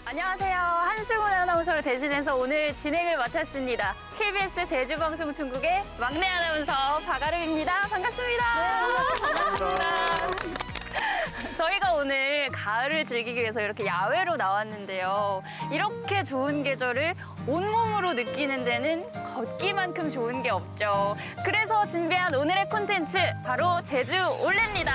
안녕하세요. 한승훈 아나운서를 대신해서 오늘 진행을 맡았습니다. KBS 제주방송중국의 막내 아나운서 박아름입니다. 반갑습니다. 반갑습니다. 저희가 오늘 가을을 즐기기 위해서 이렇게 야외로 나왔는데요. 이렇게 좋은 계절을 온몸으로 느끼는 데는 걷기만큼 좋은 게 없죠. 그래서 준비한 오늘의 콘텐츠 바로 제주 올레입니다.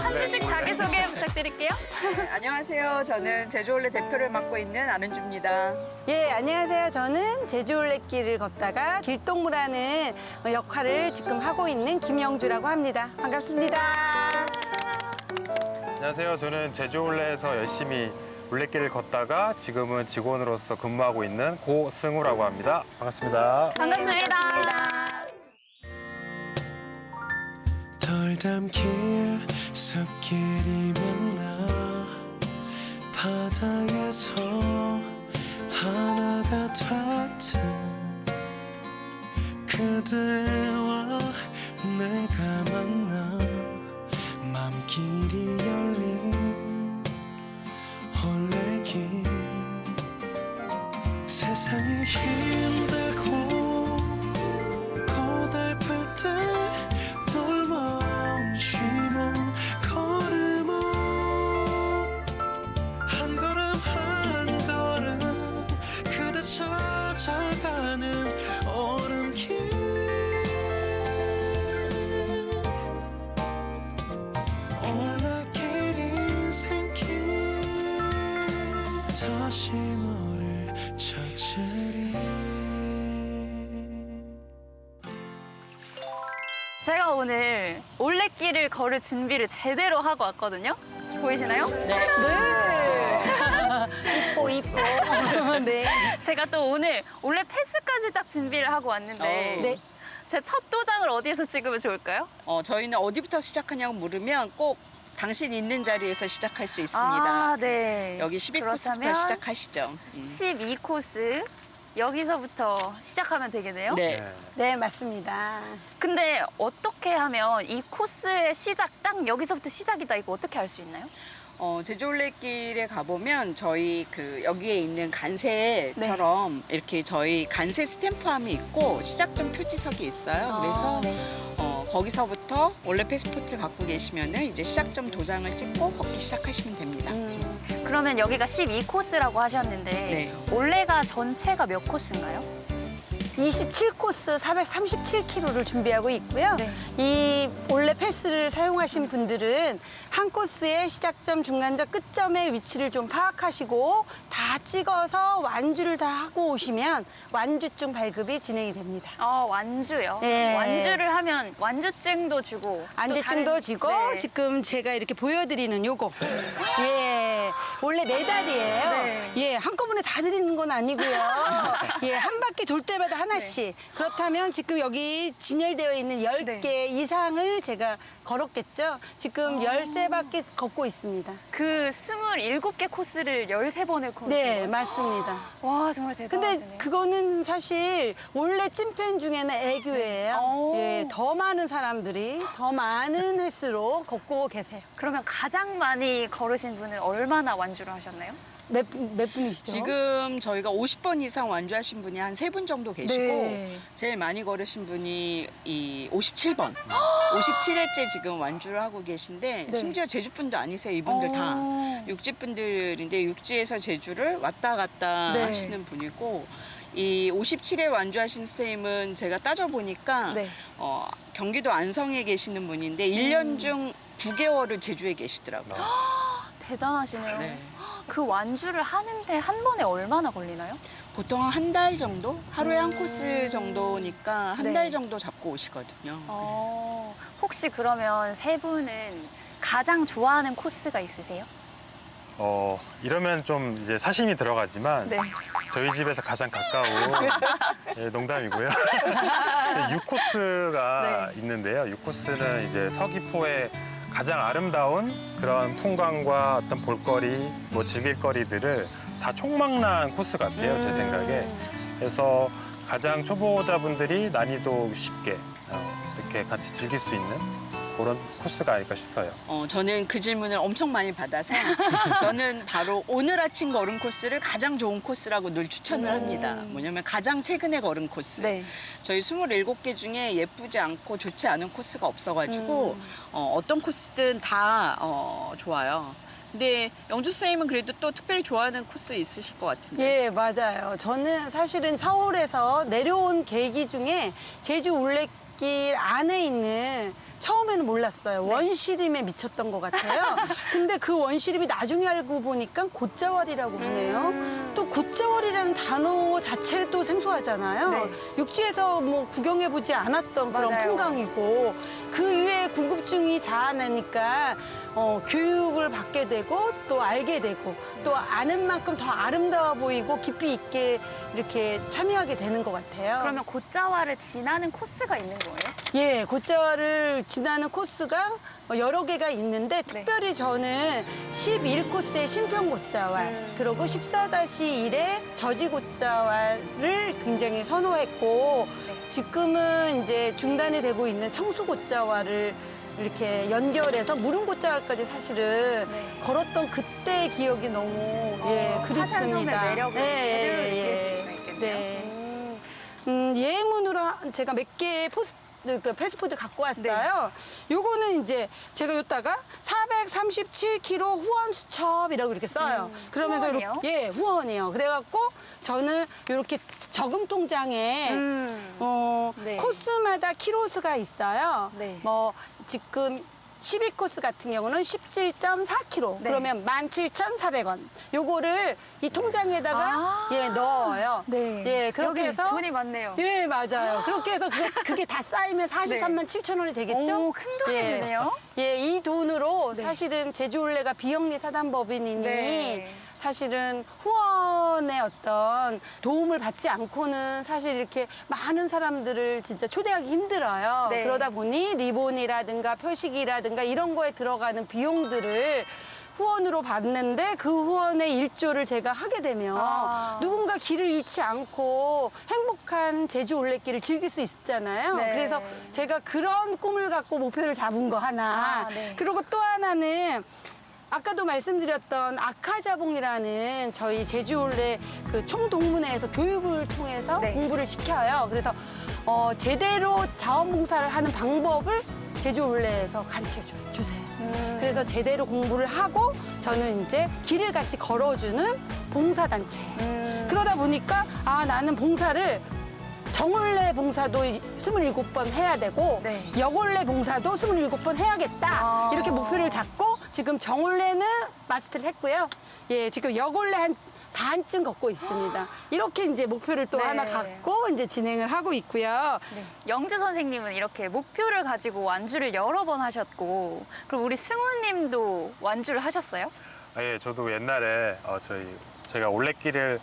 한 분씩 자기소개 부탁드릴게요. 네, 안녕하세요. 저는 제주올레 대표를 맡고 있는 안은주입니다. 예, 안녕하세요. 저는 제주올레길을 걷다가 길동무라는 역할을 지금 하고 있는 김영주라고 합니다. 반갑습니다. 안녕하세요. 저는 제주올레에서 열심히 올레길을 걷다가 지금은 직원으로서 근무하고 있는 고승우라고 합니다. 반갑습니다. 반갑습니다. 덜 담길 숲길이 만나 바다에서 하나가 됐듯 그대와 내가 만나 맘길이 열린 올레길 세상이 힘들고 고달플 때 널 멈추면 걸음아 한 걸음 한 걸음 그대 찾아가는 얼음길 올라길 인생길 다시 너를 찾으리 제가 오늘 올레길을 걸을 준비를 제대로 하고 왔거든요. 보이시나요? 네. 이뻐, 이뻐. 네. 제가 또 오늘 올레 패스까지 딱 준비를 하고 왔는데 네. 제 첫 도장을 어디에서 찍으면 좋을까요? 저희는 어디부터 시작하냐고 물으면 꼭 당신 있는 자리에서 시작할 수 있습니다. 아, 네. 여기 12코스부터 그렇다면 시작하시죠. 12코스 여기서부터 시작하면 되겠네요. 네. 네, 맞습니다. 근데 어떻게 하면 이 코스의 시작, 딱 여기서부터 시작이다 이거 어떻게 알 수 있나요? 제주올레길에 가보면 저희 여기에 있는 간세처럼 이렇게 저희 간세 스탬프함이 있고 시작점 표지석이 있어요. 그래서 거기서부터 올레 패스포트 갖고 계시면은 이제 시작점 도장을 찍고 걷기 시작하시면 됩니다. 그러면 여기가 12코스라고 하셨는데 네. 올레가 전체가 몇 코스인가요? 27코스 437km를 준비하고 있고요. 네. 이 올레 패스를 사용하신 분들은 한 코스의 시작점, 중간점, 끝점의 위치를 좀 파악하시고 다 찍어서 완주를 다 하고 오시면 완주증 발급이 진행이 됩니다. 완주요? 네. 완주를 하면 완주증도 주고 안주증도 또 다른- 지고 네. 지금 제가 이렇게 보여드리는 요거 예 원래 메달이에요. 네. 예 한꺼번에 다 드리는 건 아니고요. 예 한 바퀴 돌 때마다 하나씩. 그렇다면 지금 여기 진열되어 있는 10개 이상을 제가 걸었겠죠. 지금 13바퀴 걷고 있습니다. 그 27개 코스를 13번을 걸었어요. 네 맞습니다. 와 정말 대단하시네요. 근데 그거는 사실 원래 찐팬 중에는 애교예요. 오. 예, 더 많은 사람들이 더 많은 횟수로 걷고 계세요. 그러면 가장 많이 걸으신 분은 얼마나 완주를 하셨나요? 몇 분이시죠? 지금 저희가 50번 이상 완주하신 분이 한 3분 정도 계시고 네. 제일 많이 걸으신 분이 이 57번. 57회째 지금 완주를 하고 계신데 네. 심지어 제주분도 아니세요. 이분들 다. 육지분들인데 육지에서 제주를 왔다 갔다 네. 하시는 분이고 이 57회 완주하신 선생님은 제가 따져보니까 네. 경기도 안성에 계시는 분인데 1년 중 9개월을 제주에 계시더라고요. 대단하시네요. 네. 그 완주를 하는데 한 번에 얼마나 걸리나요? 보통 한 달 정도? 하루에 한 코스 정도니까 한 네. 달 정도 잡고 오시거든요. 혹시 그러면 세 분은 가장 좋아하는 코스가 있으세요? 이러면 좀 이제 사심이 들어가지만 네. 저희 집에서 가장 가까운 예, 농담이고요. 6코스가 있는데요. 6코스는 이제 서귀포의 가장 아름다운 그런 풍광과 어떤 볼거리, 뭐 즐길거리들을 다 총망라한 코스 같아요, 제 생각에. 그래서 가장 초보자분들이 난이도 쉽게 이렇게 같이 즐길 수 있는 그런 코스가 아닐까 싶어요. 저는 그 질문을 엄청 많이 받아서 저는 바로 오늘 아침 걸은 코스를 가장 좋은 코스라고 늘 추천을 합니다. 뭐냐면 가장 최근에 걸은 코스. 네. 저희 27개 중에 예쁘지 않고 좋지 않은 코스가 없어가지고 어떤 코스든 다 좋아요. 근데 영주 선생님은 그래도 또 특별히 좋아하는 코스 있으실 것 같은데. 예, 맞아요. 저는 사실은 서울에서 내려온 계기 중에 제주 올레길 안에 있는 처음에는 몰랐어요. 원시림에 미쳤던 것 같아요. 근데 그 원시림이 나중에 알고 보니까 곶자왈이라고 하네요. 또 곶자왈이라는 단어 자체도 생소하잖아요. 네. 육지에서 뭐 구경해보지 않았던 그런 맞아요. 풍광이고 그 이후에 궁금증이 자아나니까 교육을 받게 되고 또 알게 되고 또 아는 만큼 더 아름다워 보이고 깊이 있게 이렇게 참여하게 되는 것 같아요. 그러면 곶자왈을 지나는 코스가 있는 거예요? 예, 곶자왈을 지나는 코스가 여러 개가 있는데 특별히 저는 11코스의 신평곶자왈 그리고 14-1의 저지곶자왈을 굉장히 선호했고 지금은 이제 중단이 되고 있는 청수곶자왈을 이렇게 연결해서 무릉곶자왈까지 사실은 걸었던 그때의 기억이 너무 그립습니다. 화산섬의 매력을 제대로 느낄 수가 있겠네요. 네. 예문으로 제가 몇 개의 패스포드를 갖고 왔어요. 요거는 이제 제가 여기다가 437km 후원 수첩이라고 이렇게 써요. 그러면서 후원이요? 이렇게, 후원이요. 그래갖고 저는 이렇게 저금 통장에 네. 코스마다 키로수가 있어요. 네. 뭐 지금 12코스 같은 경우는 17.4kg. 네. 그러면 17,400원. 요거를 이 통장에다가 넣어요. 네. 예, 그렇게 여기 해서 돈이 많네요. 예, 맞아요. 그렇게 해서 그게 다 쌓이면 43만 7천 원이 되겠죠? 오, 큰 돈이 예. 되네요. 예, 이 돈으로 네. 사실은 제주올레가 비영리 사단법인이니 네. 사실은 후원의 어떤 도움을 받지 않고는 사실 이렇게 많은 사람들을 진짜 초대하기 힘들어요. 네. 그러다 보니 리본이라든가 표식이라든가 이런 거에 들어가는 비용들을 후원으로 받는데 그 후원의 일조를 제가 하게 되면 누군가 길을 잃지 않고 행복한 제주 올레길을 즐길 수 있잖아요. 네. 그래서 제가 그런 꿈을 갖고 목표를 잡은 거 하나. 네. 그리고 또 하나는 아까도 말씀드렸던 아카자봉이라는 저희 제주올레 그 총동문회에서 교육을 통해서 네. 공부를 시켜요. 그래서 제대로 자원봉사를 하는 방법을 제주올레에서 가르쳐 주세요. 그래서 제대로 공부를 하고 저는 이제 길을 같이 걸어주는 봉사단체. 그러다 보니까 나는 봉사를 정올레 봉사도 27번 해야 되고 네. 여올레 봉사도 27번 해야겠다. 이렇게 목표를 잡고 지금 정올레는 마스터를 했고요. 예, 지금 여올레 한 반쯤 걷고 있습니다. 이렇게 이제 목표를 또 네. 하나 갖고 이제 진행을 하고 있고요. 네. 영주 선생님은 이렇게 목표를 가지고 완주를 여러 번 하셨고, 그럼 우리 승우님도 완주를 하셨어요? 예, 저도 옛날에 제가 올레길을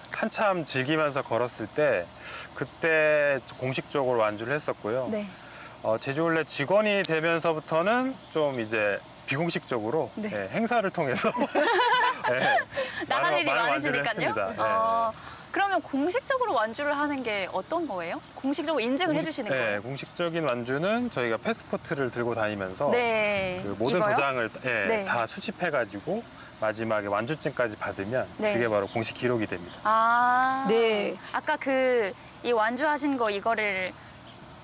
한참 즐기면서 걸었을 때 그때 공식적으로 완주를 했었고요. 네. 제주올레 직원이 되면서부터는 좀 이제 비공식적으로 네. 예, 행사를 통해서 예, 나갈 일이 많은 완주를 많으시니까요. 했습니다. 그러면 공식적으로 완주를 하는 게 어떤 거예요? 공식적으로 인증을 해주시는 예, 거예요? 공식적인 완주는 저희가 패스포트를 들고 다니면서 네. 그 모든 이거요? 도장을 네. 다 수집해가지고 마지막에 완주증까지 받으면 네. 그게 바로 공식 기록이 됩니다. 네. 아까 이 완주하신 거 이거를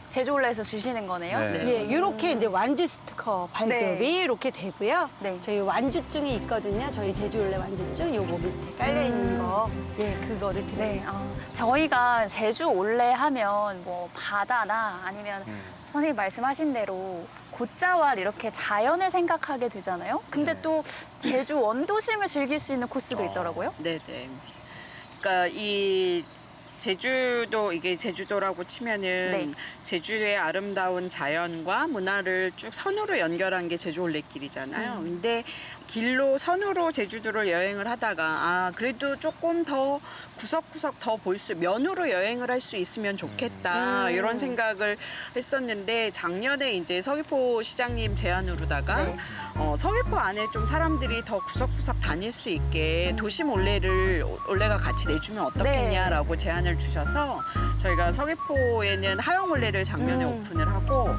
제주올레에서 주시는 거네요? 네. 예, 이렇게 이제 완주 스티커 발급이 네. 이렇게 되고요. 네. 저희 완주증이 있거든요. 저희 제주올레 완주증 요거 밑에 깔려 있는 거. 예, 그거를 드립니다. 네. 저희가 제주올레 하면 뭐 바다나 아니면 선생님 말씀하신 대로 곶자왈 이렇게 자연을 생각하게 되잖아요. 근데 네. 또 제주 원도심을 즐길 수 있는 코스도 있더라고요. 네네. 그러니까 이 제주도, 이게 제주도라고 치면은 네. 제주의 아름다운 자연과 문화를 쭉 선으로 연결한 게 제주 올레길이잖아요. 근데 길로 선으로 제주도를 여행을 하다가 그래도 조금 더 구석구석 더 면으로 여행을 할 수 있으면 좋겠다 이런 생각을 했었는데 작년에 이제 서귀포 시장님 제안으로다가 네. 서귀포 안에 좀 사람들이 더 구석구석 다닐 수 있게 도심 올레가 같이 내주면 어떻겠냐라고 제안을 주셔서 저희가 서귀포에는 하영 올레를 작년에 오픈을 하고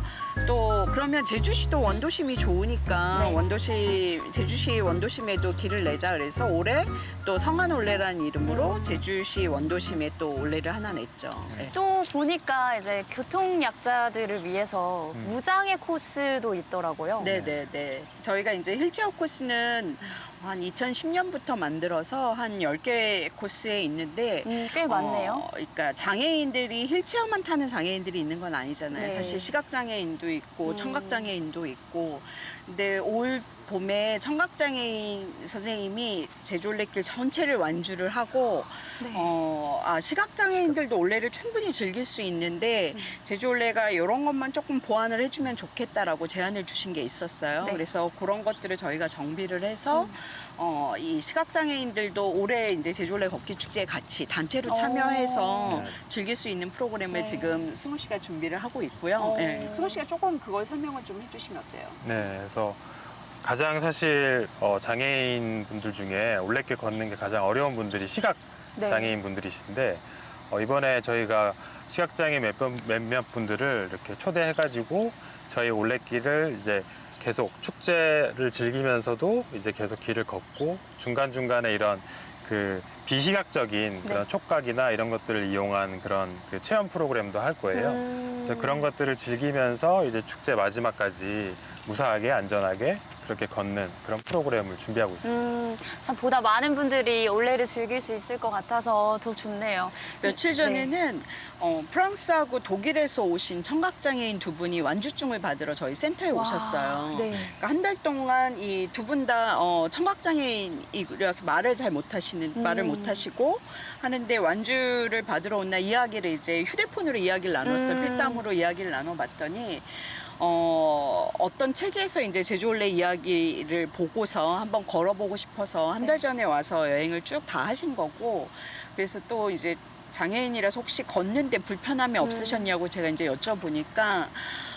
또 그러면 제주시도 원도심이 좋으니까 네. 원도심 제주시 원도심에도 길을 내자 그래서 올해 또 성안올레라는 이름으로 제주시 원도심에 또 올레를 하나 냈죠. 네. 또 보니까 이제 교통약자들을 위해서 무장애 코스도 있더라고요. 네네네. 저희가 이제 힐체어 코스는 한 2010년부터 만들어서 한 10개 코스에 있는데 꽤 많네요. 그러니까 장애인들이 힐체어만 타는 장애인들이 있는 건 아니잖아요. 네. 사실 시각장애인도 있고 청각장애인도 있고. 근데 올 봄에 청각장애인 선생님이 제주올레길 전체를 완주를 하고 네. 시각장애인들도 올레를 충분히 즐길 수 있는데 제주올레가 이런 것만 조금 보완을 해주면 좋겠다라고 제안을 주신 게 있었어요. 네. 그래서 그런 것들을 저희가 정비를 해서 이 시각장애인들도 올해 이제 제주올레 걷기 축제에 같이 단체로 참여해서 즐길 수 있는 프로그램을 네. 지금 승우 씨가 준비를 하고 있고요. 네. 승우 씨가 조금 그걸 설명을 좀 해주시면 어때요? 네, 그래서 가장 사실 장애인 분들 중에 올레길 걷는 게 가장 어려운 분들이 시각 네. 장애인 분들이신데 이번에 저희가 시각장애 몇몇 분들을 이렇게 초대해가지고 저희 올레길을 이제 계속 축제를 즐기면서도 이제 계속 길을 걷고 중간중간에 이런 그 비시각적인 그런 네. 촉각이나 이런 것들을 이용한 그런 그 체험 프로그램도 할 거예요. 그래서 그런 것들을 즐기면서 이제 축제 마지막까지 무사하게 안전하게 그렇게 걷는 그런 프로그램을 준비하고 있습니다. 참 보다 많은 분들이 올레를 즐길 수 있을 것 같아서 더 좋네요. 며칠 전에는 프랑스하고 독일에서 오신 청각장애인 두 분이 완주증을 받으러 저희 센터에 오셨어요. 네. 그러니까 한 달 동안 이 두 분 다 청각장애인이라서 말을 잘 말을 못하시고 하는데 완주를 받으러 온 날 이야기를 이제 휴대폰으로 이야기를 나눴어요. 필담으로 이야기를 나눠봤더니 어떤 책에서 이제 제주올레 이야기를 보고서 한번 걸어보고 싶어서 한 달 전에 와서 여행을 쭉 다 하신 거고 그래서 또 이제 장애인이라서 혹시 걷는데 불편함이 없으셨냐고 제가 이제 여쭤보니까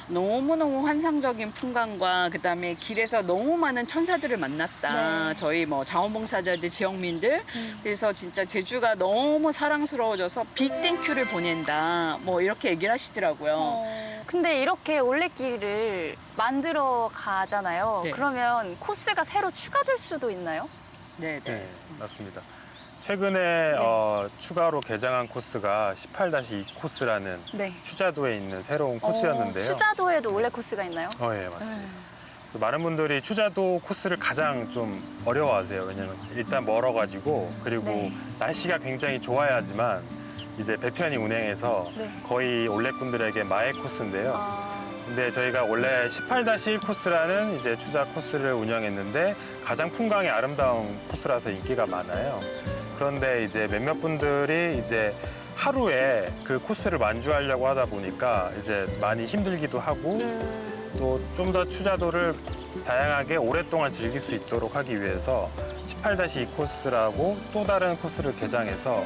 너무너무 환상적인 풍광과 그다음에 길에서 너무 많은 천사들을 만났다. 네. 저희 뭐 자원봉사자들, 지역민들. 그래서 진짜 제주가 너무 사랑스러워져서 빅 땡큐를 보낸다. 뭐 이렇게 얘기를 하시더라고요. 근데 이렇게 올레길을 만들어 가잖아요. 네. 그러면 코스가 새로 추가될 수도 있나요? 네, 네. 네, 맞습니다. 최근에 추가로 개장한 코스가 18-2 코스라는 네. 추자도에 있는 새로운 코스였는데요. 추자도에도 올레 코스가 있나요? 예, 맞습니다. 그래서 많은 분들이 추자도 코스를 가장 좀 어려워하세요. 왜냐면 일단 멀어가지고 그리고 네. 날씨가 굉장히 좋아야지만 이제 배편이 운행해서 네. 거의 올레꾼들에게 마의 코스인데요. 아, 근데 저희가 원래 18-1 코스라는 이제 추자 코스를 운영했는데 가장 풍광이 아름다운 코스라서 인기가 많아요. 그런데 이제 몇몇 분들이 이제 하루에 그 코스를 완주하려고 하다 보니까 이제 많이 힘들기도 하고 또 좀 더 추자도를 다양하게 오랫동안 즐길 수 있도록 하기 위해서 18-2 코스라고 또 다른 코스를 개장해서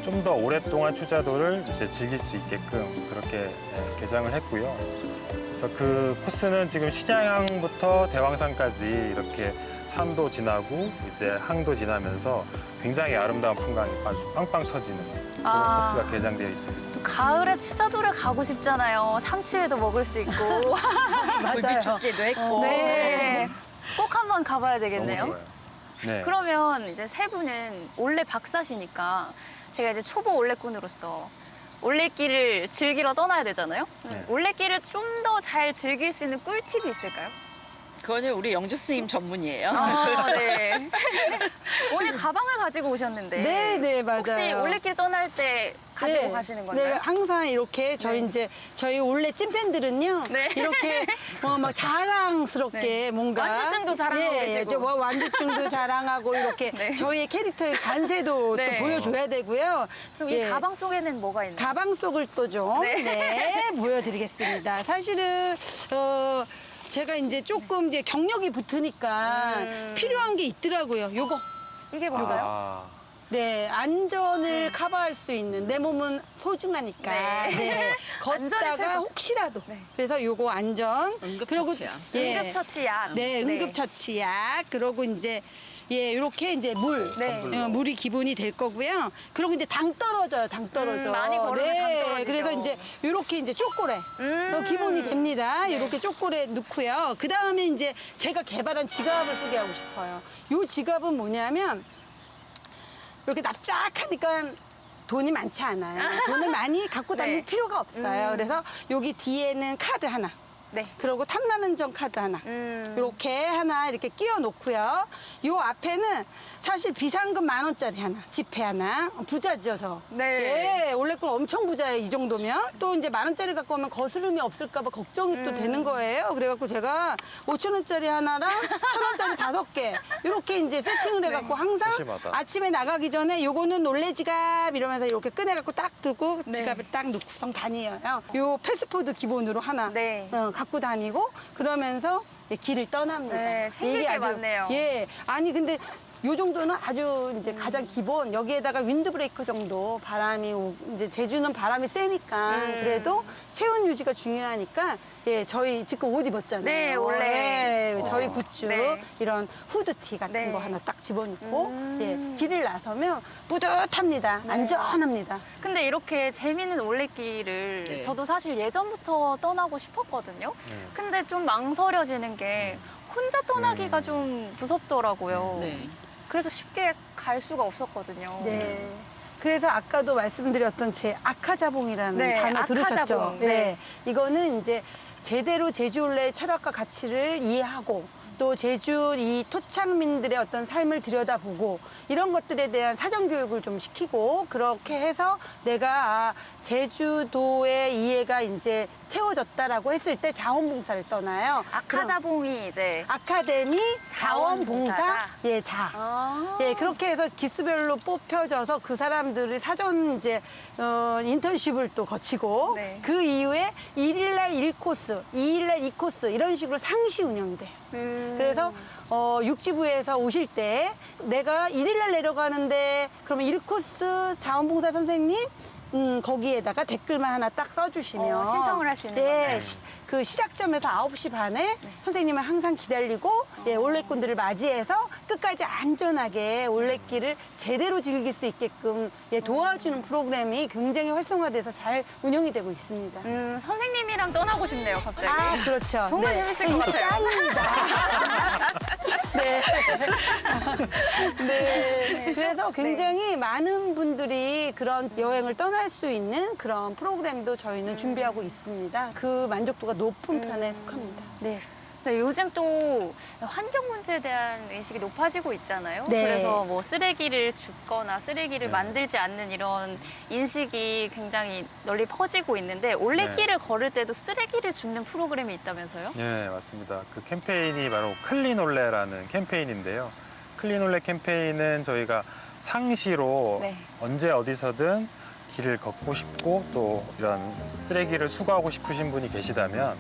좀 더 오랫동안 추자도를 이제 즐길 수 있게끔 그렇게 개장을 했고요. 그래서 그 코스는 지금 시장부터 대왕산까지 이렇게 산도 지나고 이제 항도 지나면서 굉장히 아름다운 풍광이 아주 빵빵 터지는 그런 아. 코스가 개장되어 있습니다. 또 가을에 추자도를 가고 싶잖아요. 삼치회도 먹을 수 있고. 불빛 축제도 했고. 네. 꼭 한번 가봐야 되겠네요. 너무 좋아요. 네. 그러면 이제 세 분은 올레 박사시니까 제가 이제 초보 올레꾼으로서 올레길을 즐기러 떠나야 되잖아요. 네. 올레길을 좀 더 잘 즐길 수 있는 꿀팁이 있을까요? 그거는 우리 영주 스님 전문이에요. 아, 네. 오늘 가방을 가지고 오셨는데. 네, 네, 맞아요. 혹시 올레길 떠날 때 가지고 네. 가시는 건가요? 네, 항상 이렇게 저희 네. 이제 저희 올레 찐팬들은요. 네. 이렇게 막 자랑스럽게 네. 뭔가 완주증도 자랑하고 계시고. 저 완주증도 자랑하고 이렇게 네. 저희의 캐릭터의 간세도 네. 또 보여줘야 되고요. 그럼 예. 이 가방 속에는 뭐가 있나요? 가방 속을 또 좀 네. 보여드리겠습니다. 사실은 제가 이제 조금 이제 경력이 붙으니까 필요한 게 있더라고요. 요거. 이게 뭔가요? 아, 네, 안전을 커버할 수 있는 내 몸은 소중하니까. 네. 네. 안전이 걷다가 최고. 혹시라도. 네. 그래서 요거 안전. 응급처치약. 예. 응급처치약. 네, 응급처치약. 그러고 이제 예, 이렇게 이제 물. 네. 물이 기본이 될 거고요. 그리고 이제 당 떨어져요. 당 떨어져. 많이 걸으면 당 떨어지죠. 그래서 이제 이렇게 이제 쪼꼬레 기본이 됩니다. 이렇게 쪼꼬레 넣고요. 그 다음에 이제 제가 개발한 지갑을 소개하고 싶어요. 이 지갑은 뭐냐면 이렇게 납작하니까 돈이 많지 않아요. 돈을 많이 갖고 다닐 네. 필요가 없어요. 그래서 여기 뒤에는 카드 하나. 네. 그리고 탐나는 점 카드 하나. 이렇게 하나 이렇게 끼워 놓고요. 요 앞에는 사실 비상금 10,000원짜리 하나, 지폐 하나. 부자죠, 저. 네. 예, 원래 건 엄청 부자예요, 이 정도면. 또 이제 10,000원짜리 갖고 오면 거스름이 없을까봐 걱정이 또 되는 거예요. 그래갖고 제가 5,000원짜리 하나랑 1,000원짜리 5개. 이렇게 이제 세팅을 해갖고 항상 세심하다. 아침에 나가기 전에 요거는 놀래 지갑 이러면서 이렇게 꺼내갖고 딱 들고 지갑을 딱 넣고선 다녀요. 요 패스포드 기본으로 하나. 네. 갖고 다니고 그러면서 길을 떠납니다. 네, 챙길 게 많네요. 예, 아니 근데 요 정도는 아주 이제 가장 기본. 여기에다가 윈드 브레이크 정도 이제 제주는 바람이 세니까 그래도 체온 유지가 중요하니까 예, 저희 지금 옷 입었잖아요. 네, 원래. 예, 저희 굿즈 네. 이런 후드티 같은 네. 거 하나 딱 집어넣고 예, 길을 나서면 뿌듯합니다. 네. 안전합니다. 근데 이렇게 재미있는 올레길을 네. 저도 사실 예전부터 떠나고 싶었거든요. 근데 좀 망설여지는 게 혼자 떠나기가 좀 무섭더라고요. 네. 그래서 쉽게 갈 수가 없었거든요. 네. 그래서 아까도 말씀드렸던 제 아카자봉이라는 네, 단어 들으셨죠? 아카자봉. 네. 네. 이거는 이제 제대로 제주올레의 철학과 가치를 이해하고 또 제주 이 토착민들의 어떤 삶을 들여다보고 이런 것들에 대한 사전 교육을 좀 시키고 그렇게 해서 내가 제주도의 이해가 이제 채워졌다라고 했을 때 자원봉사를 떠나요. 그럼 아카자봉이 이제 아카데미 자원봉사 자원봉사다. 예, 자. 예, 그렇게 해서 기수별로 뽑혀져서 그 사람들이 사전 이제 인턴십을 또 거치고 네. 그 이후에 1일날 1코스, 2일날 2코스 이런 식으로 상시 운영이 돼요. 그래서 육지부에서 오실 때 내가 1일날 내려가는데 그러면 1코스 자원봉사 선생님 거기에다가 댓글만 하나 딱 써주시면 신청을 할 수 있는 네, 거네요. 그 시작점에서 9시 반에 선생님을 항상 기다리고 예, 올레꾼들을 맞이해서 끝까지 안전하게 올레길을 제대로 즐길 수 있게끔 예, 도와주는 프로그램이 굉장히 활성화돼서 잘 운영이 되고 있습니다. 선생님이랑 떠나고 싶네요, 갑자기. 아, 그렇죠. 정말 재밌을 것 저 같아요. 짱입니다. 네. 네. 그래서 굉장히 많은 분들이 그런 여행을 떠날 수 있는 그런 프로그램도 저희는 준비하고 있습니다. 그 만족도가 높은 편에 속합니다. 네. 네, 요즘 또 환경 문제에 대한 의식이 높아지고 있잖아요. 네. 그래서 뭐 쓰레기를 줍거나 쓰레기를 만들지 않는 이런 인식이 굉장히 널리 퍼지고 있는데 올레길을 걸을 때도 쓰레기를 줍는 프로그램이 있다면서요? 네, 맞습니다. 그 캠페인이 바로 클린올레라는 캠페인인데요. 클린올레 캠페인은 저희가 상시로 네. 언제 어디서든 길을 걷고 싶고 또 이런 쓰레기를 수거하고 싶으신 분이 계시다면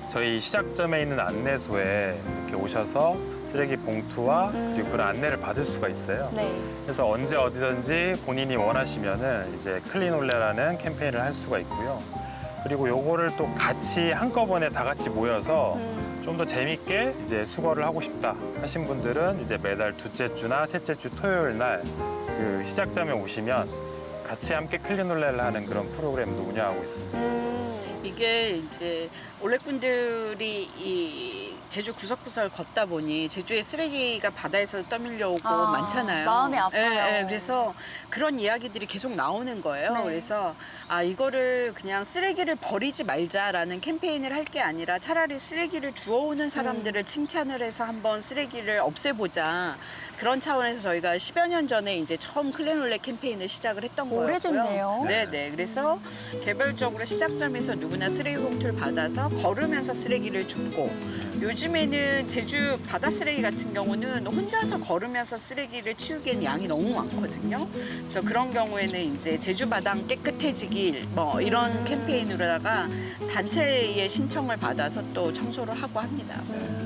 저희 시작점에 있는 안내소에 이렇게 오셔서 쓰레기 봉투와 그리고 그런 안내를 받을 수가 있어요. 네. 그래서 언제 어디든지 본인이 원하시면은 이제 클린올레라는 캠페인을 할 수가 있고요. 그리고 요거를 또 같이 한꺼번에 다 같이 모여서 좀 더 재밌게 이제 수거를 하고 싶다 하신 분들은 이제 매달 둘째 주나 셋째 주 토요일 날 그 시작점에 오시면 같이 함께 클린올레를 하는 그런 프로그램도 운영하고 있습니다. 이게 이제 올레꾼들이 이 제주 구석구석을 걷다 보니 제주의 쓰레기가 바다에서 떠밀려오고 아, 많잖아요. 마음이 아파요. 예, 예, 그래서 그런 이야기들이 계속 나오는 거예요. 네. 그래서 이거를 그냥 쓰레기를 버리지 말자라는 캠페인을 할 게 아니라 차라리 쓰레기를 주워오는 사람들을 칭찬을 해서 한번 쓰레기를 없애보자. 그런 차원에서 저희가 10여 년 전에 이제 처음 클린올레 캠페인을 시작을 했던 거예요. 오래됐네요. 네네. 그래서 개별적으로 시작점에서 누구나 쓰레기 봉투를 받아서 걸으면서 쓰레기를 줍고 요즘에는 제주 바다 쓰레기 같은 경우는 혼자서 걸으면서 쓰레기를 치우기에는 양이 너무 많거든요. 그래서 그런 경우에는 이제 제주 바당 깨끗해지길 뭐 이런 캠페인으로다가 단체의 신청을 받아서 또 청소를 하고 합니다.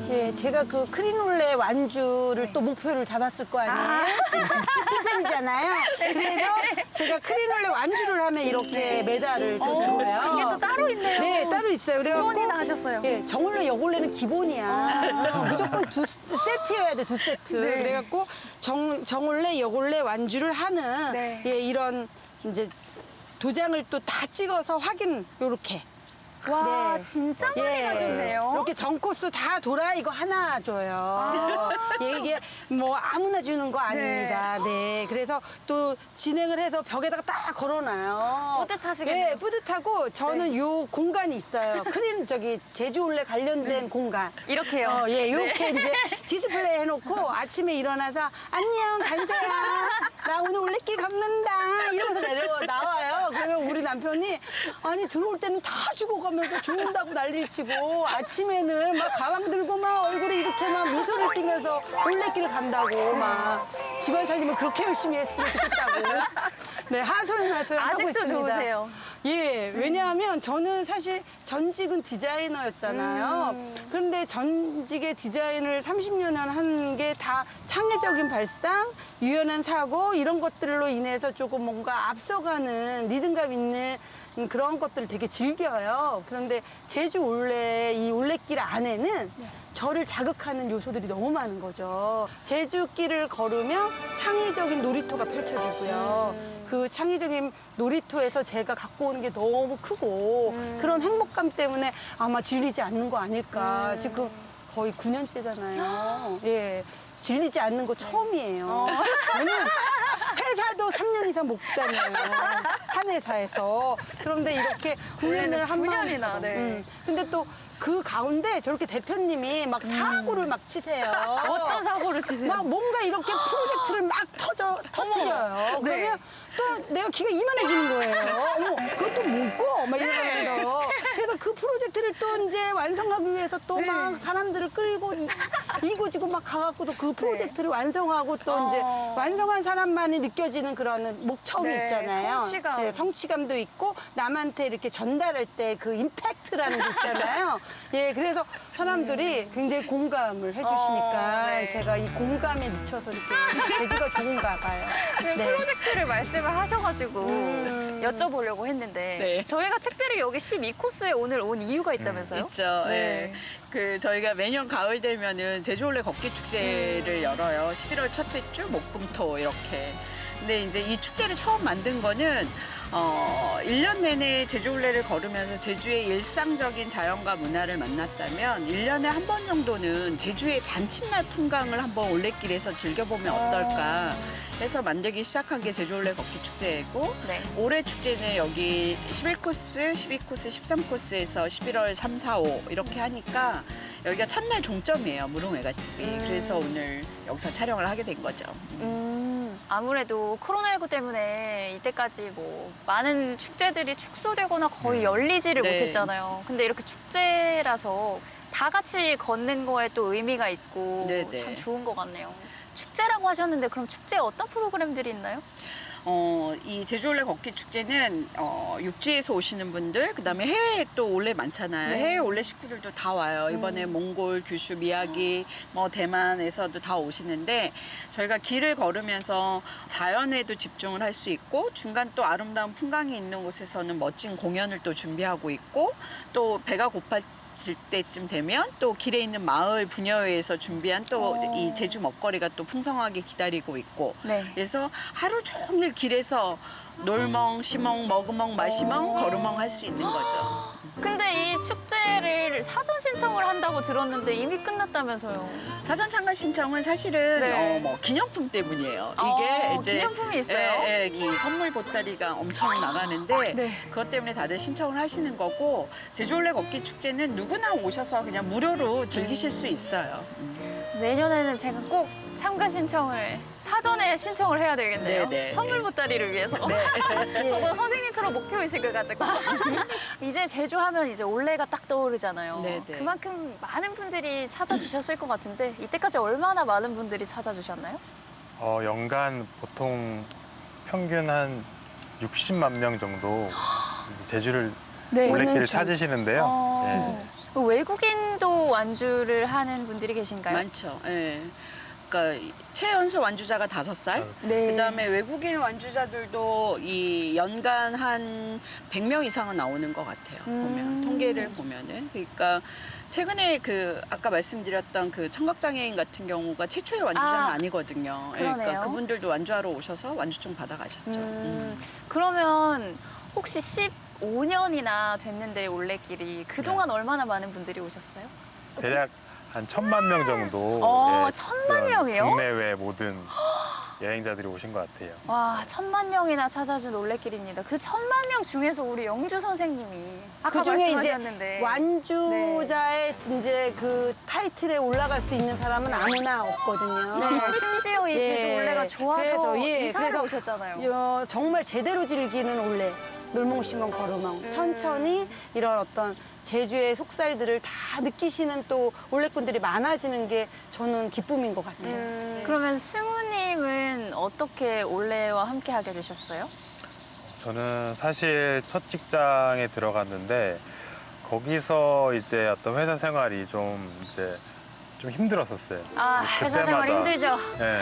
예, 제가 그 크리놀레 완주를 또 목표를 잡았을 거 아니에요? 찐팬이잖아요. 그래서 제가 크리놀레 완주를 하면 이렇게 메달을 또 줘요. 이게 또 따로 있네요. 네, 따로 있어요. 두 번이나 그래갖고 하셨어요. 예, 정올레 여골레는 기본이야. 짱이야. 무조건 두 세트여야 돼, 두 세트. 네. 그래갖고 정올레, 여골레 완주를 하는 네. 예, 이런 이제 도장을 또 다 찍어서 확인 요렇게. 와, 네. 진짜 많이 예, 가시네요. 이렇게 전 코스 다 돌아 이거 하나 줘요. 예, 이게 뭐 아무나 주는 거 아닙니다. 네. 그래서 또 진행을 해서 벽에다가 딱 걸어놔요. 뿌듯하시겠네요. 예, 뿌듯하고 저는 요 공간이 있어요. 제주올레 관련된 공간. 이렇게요. 예, 이렇게 네. 이제 디스플레이 해놓고 아침에 일어나서 안녕 간세야 나 오늘 올레길 걷는다 이러면서 나와요. 그러면 우리 남편이 아니 들어올 때는 다 주고 가면서 죽는다고 난리를 치고 아침에는 막 가방 들고 막 얼굴에 이렇게 막 미소를 띠면서 올레길 간다고 막 집안 살림을 그렇게 열심히 했으면 좋겠다고 네 하소연 하고 아직도 있습니다. 좋으세요. 예, 왜냐하면 저는 사실 전직은 디자이너였잖아요. 그런데 전직의 디자인을 30년 한 게 다 창의적인 발상, 유연한 사고 이런 것들로 인해서 조금 뭔가 앞서가는 리듬감 있는 그런 것들을 되게 즐겨요. 그런데 제주 올레 이 올레길 안에는 저를 자극하는 요소들이 너무 많은 거죠. 제주길을 걸으면 창의적인 놀이터가 펼쳐지고요. 그 창의적인 놀이터에서 제가 갖고 오는 게 너무 크고 그런 행복감 때문에 아마 질리지 않는 거 아닐까. 지금 거의 9년째잖아요. 예. 질리지 않는 거 처음이에요. 저는 회사도 3년 이상 못 다녀요. 한 회사에서. 그런데 이렇게 9년을 한 9년이나, 번처럼. 네. 근데 또 그 가운데 저렇게 대표님이 막 사고를 막 치세요. 어떤 사고를 치세요? 막 뭔가 이렇게 프로젝트를 막 터뜨려요. 네. 그러면 또 내가 귀가 이만해지는 거예요. 어머, 그것도 뭐고? 막 이러면서. 그래서 그 프로젝트를 또 이제 완성하기 위해서 또 막 사람들을 끌고 이고지고 막 가갖고도 그 프로젝트를 완성하고 또 이제 완성한 사람만이 느껴지는 그런 목청이 네, 있잖아요. 성취감. 네, 성취감도 있고 남한테 이렇게 전달할 때 그 임팩트라는 게 있잖아요. 예, 그래서 사람들이 굉장히 공감을 해주시니까 네. 제가 이 공감에 미쳐서 이렇게 제주가 좋은가 봐요. 네. 프로젝트를 말씀을 하셔가지고 여쭤보려고 했는데 네. 저희가 특별히 여기 12코스에 오늘 온 이유가 있다면서요? 있죠. 네. 예. 그 저희가 매년 가을 되면은 제주올레 걷기 축제를 열어요. 11월 첫째 주 목금토 이렇게. 근데 이제 이 축제를 처음 만든 거는 1년 내내 제주올레를 걸으면서 제주의 일상적인 자연과 문화를 만났다면 1년에 한 번 정도는 제주의 잔칫날 풍광을 한번 올레길에서 즐겨보면 어떨까 해서 만들기 시작한 게 제주올레 걷기 축제이고 네. 올해 축제는 여기 11코스, 12코스, 13코스에서 11월 3, 4, 5 이렇게 하니까 여기가 첫날 종점이에요, 무릉외갓집이. 그래서 오늘 여기서 촬영을 하게 된 거죠. 아무래도 코로나19 때문에 이때까지 뭐 많은 축제들이 축소되거나 거의 열리지를 네. 못했잖아요. 근데 이렇게 축제라서 다 같이 걷는 거에 또 의미가 있고 네, 네. 참 좋은 것 같네요. 축제라고 하셨는데 그럼 축제에 어떤 프로그램들이 있나요? 이 제주올레 걷기 축제는 육지에서 오시는 분들, 그다음에 해외에 또 올레 많잖아요. 해외 올레 식구들도 다 와요. 이번에 몽골, 규슈, 미야기, 뭐 대만에서도 다 오시는데 저희가 길을 걸으면서 자연에도 집중을 할 수 있고 중간 또 아름다운 풍광이 있는 곳에서는 멋진 공연을 또 준비하고 있고 또 배가 고파질 때쯤 되면 또 길에 있는 마을 부녀회에서 준비한 또 이 제주 먹거리가 또 풍성하게 기다리고 있고 네. 그래서 하루 종일 길에서 놀멍, 시멍, 먹으멍, 마시멍, 걸으멍 할 수 있는 거죠. 근데 이 축제를 사전 신청을 한다고 들었는데 이미 끝났다면서요. 사전 참가 신청은 사실은 네. 뭐 기념품 때문이에요. 어, 이게 이제 기념품이 있어요? 이 선물 보따리가 엄청 나가는데 네. 그것 때문에 다들 신청을 하시는 거고 제주올레 걷기 축제는 누구나 오셔서 그냥 무료로 즐기실 수 있어요. 내년에는 제가 꼭 참가 신청을 사전에 신청을 해야 되겠네요. 네, 네. 선물 보따리를 위해서. 저도 선생님처럼 목표 의식을 가지고. 이제 제주 하면 이제 올레가 딱 떠오르잖아요. 네, 네. 그만큼 많은 분들이 찾아주셨을 것 같은데 이때까지 얼마나 많은 분들이 찾아주셨나요? 연간 보통 평균 한 60만 명 정도 이제 제주를 네. 올레길을 찾으시는데요. 예. 그 외국인도 완주를 하는 분들이 계신가요? 많죠. 예. 그러니까 최연소 완주자가 5살. 네. 그다음에 외국인 완주자들도 이 연간 한 100명 이상은 나오는 것 같아요. 보면 통계를 보면은 그러니까 최근에 그 아까 말씀드렸던 그 청각장애인 같은 경우가 최초의 완주자는 아, 아니거든요. 그러네요. 그러니까 그분들도 완주하러 오셔서 완주증 받아가셨죠. 그러면 혹시 15년이나 됐는데 올레길이 그동안 얼마나 많은 분들이 오셨어요? 대략 한 1,000만 명 정도. 어, 예, 1,000만 그런 명이요? 국내외 모든 여행자들이 오신 것 같아요. 와, 1,000만 명이나 찾아준 올레길입니다. 그 1,000만 명 중에서 우리 영주 선생님이 아까 그 중에 이제 말씀하셨는데 완주자의 이제 그 타이틀에 올라갈 수 있는 사람은 아무나 없거든요. 네, 심지어 이 예, 제주 올레가 좋아서 그래서, 예, 이사를 그래서 오셨잖아요. 정말 제대로 즐기는 올레. 놀멍심은 걸어멍. 천천히 이런 어떤 제주의 속살들을 다 느끼시는 또 올레꾼들이 많아지는 게 저는 기쁨인 것 같아요. 그러면 승우님은 어떻게 올레와 함께 하게 되셨어요? 저는 사실 첫 직장에 들어갔는데 거기서 이제 어떤 회사 생활이 좀 이제 좀 힘들었었어요. 아, 회사 생활 힘들죠. 네.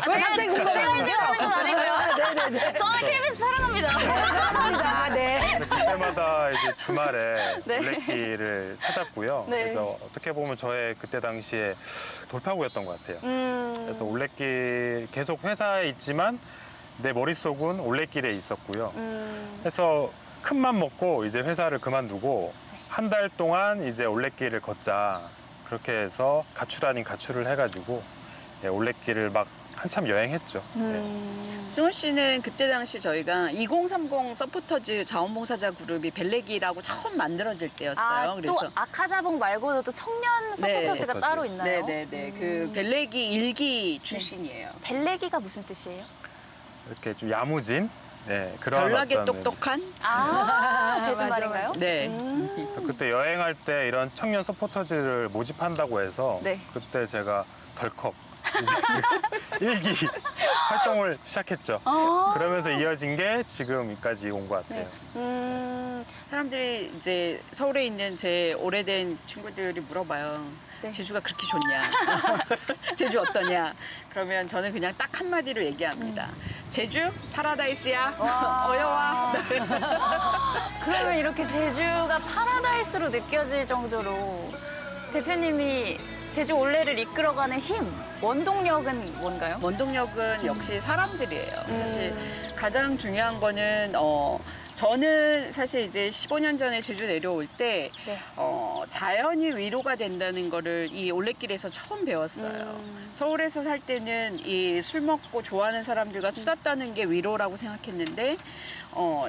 왜 갑자기 제가 힘들어하는 건 아니고요. 네네네. 저는 KBS 사랑합니다. 감사합니다. 네. 그때마다 이제 주말에 네. 올레길을 찾았고요. 네. 그래서 어떻게 보면 저의 그때 당시에 돌파구였던 것 같아요. 그래서 올레길 계속 회사에 있지만 내 머릿속은 올레길에 있었고요. 그래서 큰 맘 먹고 이제 회사를 그만두고 한 달 동안 이제 올레길을 걷자. 그렇게 해서 가출 아닌 가출을 해가지고 예, 올레길을 막 한참 여행했죠. 예. 승우 씨는 그때 당시 저희가 2030 서포터즈 자원봉사자 그룹이 벨레기라고 처음 만들어질 때였어요. 아, 그래서 또 아카자봉 말고도 또 청년 네. 서포터즈가 서포터즈. 따로 있나요? 네네네 그 벨레기 일기 출신이에요. 벨레기가 무슨 뜻이에요? 이렇게 좀 야무진 네, 그런 별나게 어떤 똑똑한. 아, 제주 맞아, 말인가요? 네. 그래서 그때 여행할 때 이런 청년 서포터즈를 모집한다고 해서 네. 그때 제가 덜컥 이제 일기 활동을 시작했죠. 아. 그러면서 이어진 게 지금까지 온 것 같아요. 사람들이 이제 서울에 있는 제 오래된 친구들이 물어봐요. 네. 제주가 그렇게 좋냐? 제주 어떠냐? 그러면 저는 그냥 딱 한마디로 얘기합니다. 제주 파라다이스야. 어여와. 그러면 이렇게 제주가 파라다이스로 느껴질 정도로 대표님이 제주 올레를 이끌어가는 힘, 원동력은 뭔가요? 원동력은 역시 사람들이에요. 사실 가장 중요한 거는 저는 사실 이제 15년 전에 제주 내려올 때 네. 자연이 위로가 된다는 거를 이 올레길에서 처음 배웠어요. 서울에서 살 때는 이 술 먹고 좋아하는 사람들과 수다 떠는 게 위로라고 생각했는데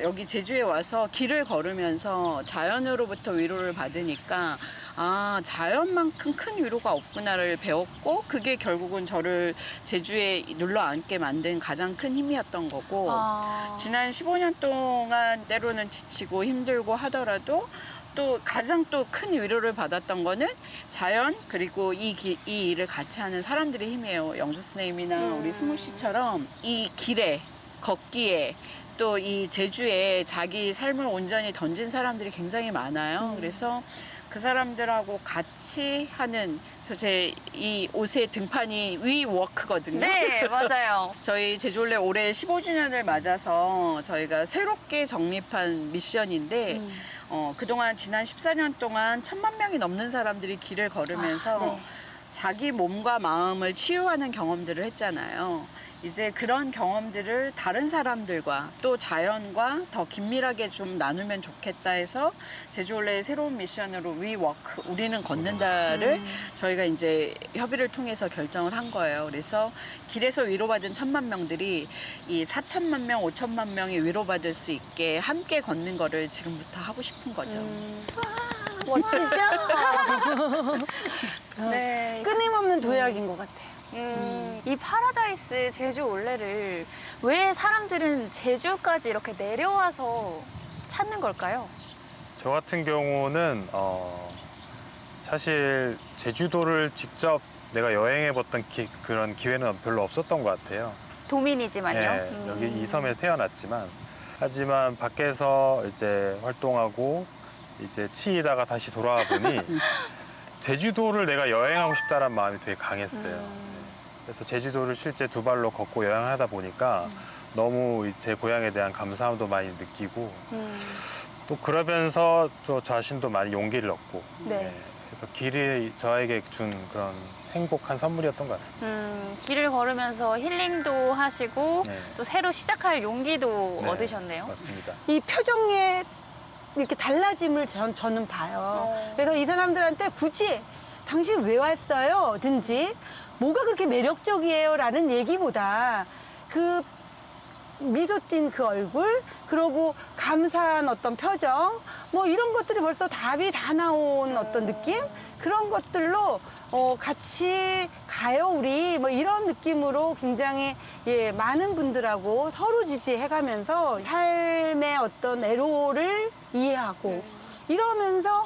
여기 제주에 와서 길을 걸으면서 자연으로부터 위로를 받으니까 아, 자연만큼 큰 위로가 없구나를 배웠고 그게 결국은 저를 제주에 눌러 앉게 만든 가장 큰 힘이었던 거고 아. 지난 15년 동안 때로는 지치고 힘들고 하더라도 또 가장 또 큰 위로를 받았던 거는 자연 그리고 이 일을 같이 하는 사람들의 힘이에요. 영수 선생님이나 우리 승우 씨처럼 이 길에 걷기에 또 이 제주에 자기 삶을 온전히 던진 사람들이 굉장히 많아요. 그래서 그 사람들하고 같이 하는 그래서 제 이 옷의 등판이 위워크거든요. 네, 맞아요. 저희 제주올레 올해 15주년을 맞아서 저희가 새롭게 정립한 미션인데 그동안 지난 14년 동안 1,000만 명이 넘는 사람들이 길을 걸으면서 네. 자기 몸과 마음을 치유하는 경험들을 했잖아요. 이제 그런 경험들을 다른 사람들과 또 자연과 더 긴밀하게 좀 나누면 좋겠다 해서 제주올레의 새로운 미션으로 위워크, 우리는 걷는다를 저희가 이제 협의를 통해서 결정을 한 거예요. 그래서 길에서 위로받은 1,000만 명들이 이 4,000만 명, 5,000만 명이 위로받을 수 있게 함께 걷는 거를 지금부터 하고 싶은 거죠. 멋지죠? 네. 끊임없는 도약인 것 같아요. 이 파라다이스 제주 올레를 왜 사람들은 제주까지 이렇게 내려와서 찾는 걸까요? 저 같은 경우는 사실 제주도를 직접 내가 여행해봤던 그런 기회는 별로 없었던 것 같아요. 도민이지만요. 예, 여기 이 섬에 태어났지만 하지만 밖에서 이제 활동하고 이제 치이다가 다시 돌아와 보니 제주도를 내가 여행하고 싶다는 마음이 되게 강했어요. 그래서 제주도를 실제 두 발로 걷고 여행하다 보니까 너무 제 고향에 대한 감사함도 많이 느끼고 또 그러면서 저 자신도 많이 용기를 얻고 네. 그래서 길이 저에게 준 그런 행복한 선물이었던 것 같습니다. 길을 걸으면서 힐링도 하시고 네. 또 새로 시작할 용기도 네, 얻으셨네요. 맞습니다. 이 표정에 이렇게 달라짐을 저는 봐요. 그래서 이 사람들한테 굳이 당신 왜 왔어요? 든지 뭐가 그렇게 매력적이에요? 라는 얘기보다 그 미소 띈 그 얼굴, 그러고 감사한 어떤 표정, 뭐 이런 것들이 벌써 답이 다 나온 어떤 느낌? 그런 것들로 같이 가요, 우리. 뭐 이런 느낌으로 굉장히 예, 많은 분들하고 서로 지지해가면서 삶의 어떤 애로를 이해하고 이러면서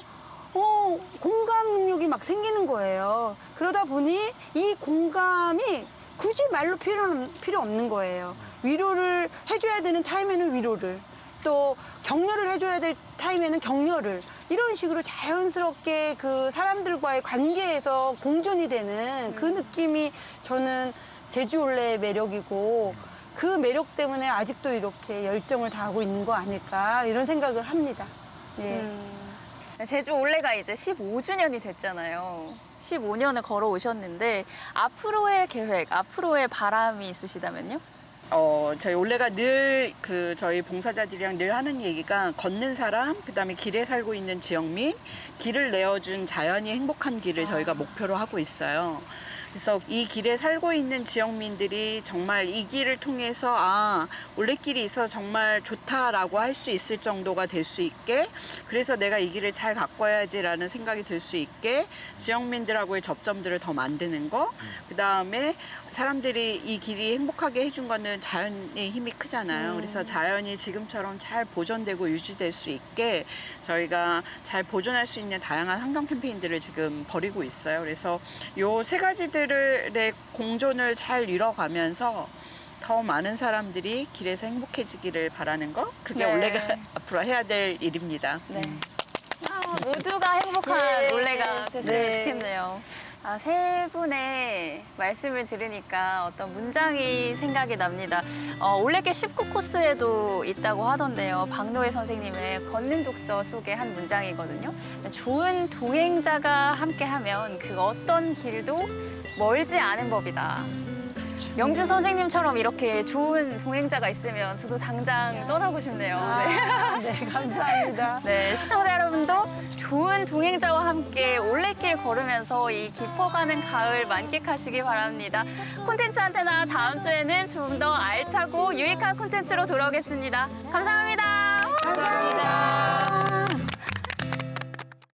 공감 능력이 막 생기는 거예요. 그러다 보니 이 공감이 굳이 말로 필요 없는 거예요. 위로를 해줘야 되는 타임에는 위로를, 또 격려를 해줘야 될 타임에는 격려를, 이런 식으로 자연스럽게 그 사람들과의 관계에서 공존이 되는 그 느낌이 저는 제주올레의 매력이고, 그 매력 때문에 아직도 이렇게 열정을 다하고 있는 거 아닐까 이런 생각을 합니다. 예. 제주 올레가 이제 15주년이 됐잖아요. 15년을 걸어오셨는데 앞으로의 계획, 앞으로의 바람이 있으시다면요? 저희 올레가 늘 저희 봉사자들이랑 늘 하는 얘기가 걷는 사람, 그다음에 길에 살고 있는 지역민, 길을 내어준 자연이 행복한 길을 저희가 목표로 하고 있어요. 그래서 이 길에 살고 있는 지역민들이 정말 이 길을 통해서 올레길이 있어서 정말 좋다라고 할 수 있을 정도가 될 수 있게, 그래서 내가 이 길을 잘 가꿔야지라는 생각이 들 수 있게 지역민들하고의 접점들을 더 만드는 거, 그다음에 사람들이 이 길이 행복하게 해준 거는 자연의 힘이 크잖아요. 그래서 자연이 지금처럼 잘 보존되고 유지될 수 있게 저희가 잘 보존할 수 있는 다양한 환경 캠페인들을 지금 벌이고 있어요. 그래서 요 세 가지들의 공존을 잘 이뤄가면서 더 많은 사람들이 길에서 행복해지기를 바라는 거, 그게 네. 올레가 앞으로 해야 될 일입니다. 네. 모두가 행복한 네. 올레가 됐으면 네. 좋겠네요. 세 분의 말씀을 들으니까 어떤 문장이 생각이 납니다. 올레길 19코스에도 있다고 하던데요. 박노해 선생님의 걷는 독서 속의 한 문장이거든요. 좋은 동행자가 함께하면 그 어떤 길도 멀지 않은 법이다. 명주 선생님처럼 이렇게 좋은 동행자가 있으면 저도 당장 떠나고 싶네요. 네. 네, 감사합니다. 네, 시청자 여러분도 좋은 동행자와 함께 올레길 걸으면서 이 깊어가는 가을 만끽하시기 바랍니다. 콘텐츠 안테나 다음 주에는 좀 더 알차고 유익한 콘텐츠로 돌아오겠습니다. 감사합니다. 감사합니다.